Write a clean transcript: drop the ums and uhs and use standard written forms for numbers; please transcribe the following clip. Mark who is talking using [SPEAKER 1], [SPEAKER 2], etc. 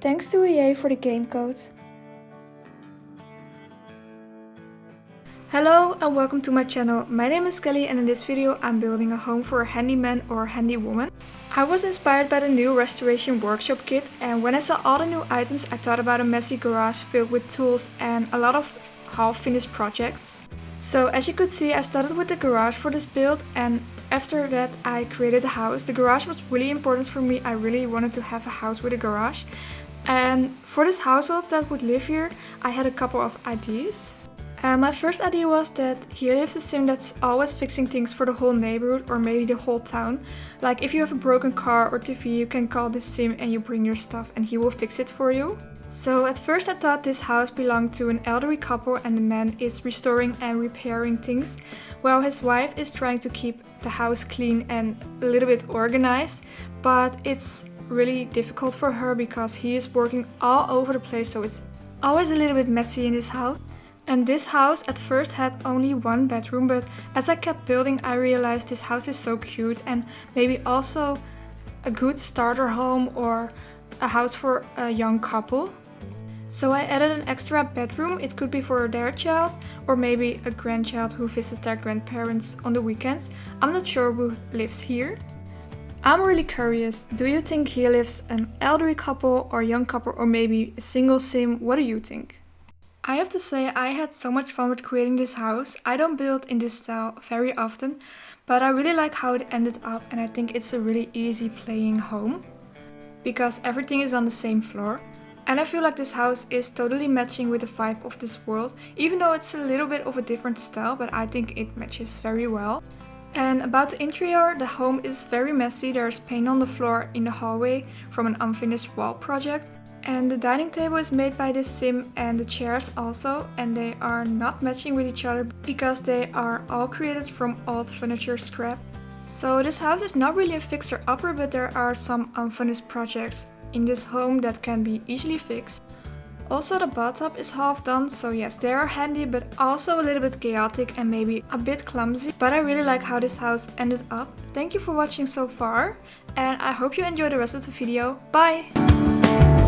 [SPEAKER 1] Thanks to EA for the game code. Hello and welcome to my channel. My name is Kelly and in this video I'm building a home for a handyman or handywoman. I was inspired by the new restoration workshop kit, and when I saw all the new items I thought about a messy garage filled with tools and a lot of half-finished projects. So as you could see, I started with the garage for this build, and after that I created a house. The garage was really important for me. I really wanted to have a house with a garage. And for this household that would live here, I had a couple of ideas. My first idea was that here lives a sim that's always fixing things for the whole neighborhood or maybe the whole town. Like if you have a broken car or TV, you can call this sim and you bring your stuff and he will fix it for you. So at first I thought this house belonged to an elderly couple and the man is restoring and repairing things, while his wife is trying to keep the house clean and a little bit organized. But it's really difficult for her because he is working all over the place, so it's always a little bit messy in this house. And this house at first had only one bedroom, but as I kept building I realized this house is so cute and maybe also a good starter home or a house for a young couple. So I added an extra bedroom. It could be for their child or maybe a grandchild who visits their grandparents on the weekends. I'm not sure who lives here. I'm really curious, do you think here lives an elderly couple or young couple or maybe a single sim? What do you think? I have to say I had so much fun with creating this house. I don't build in this style very often, but I really like how it ended up, and I think it's a really easy playing home because everything is on the same floor. And I feel like this house is totally matching with the vibe of this world, even though it's a little bit of a different style, but I think it matches very well. And about the interior, the home is very messy. There's paint on the floor in the hallway from an unfinished wall project. And the dining table is made by this sim and the chairs also, and they are not matching with each other because they are all created from old furniture scrap. So this house is not really a fixer-upper, but there are some unfinished projects in this home that can be easily fixed. Also the bathtub is half done, so yes, they are handy but also a little bit chaotic and maybe a bit clumsy. But I really like how this house ended up. Thank you for watching so far and I hope you enjoy the rest of the video. Bye!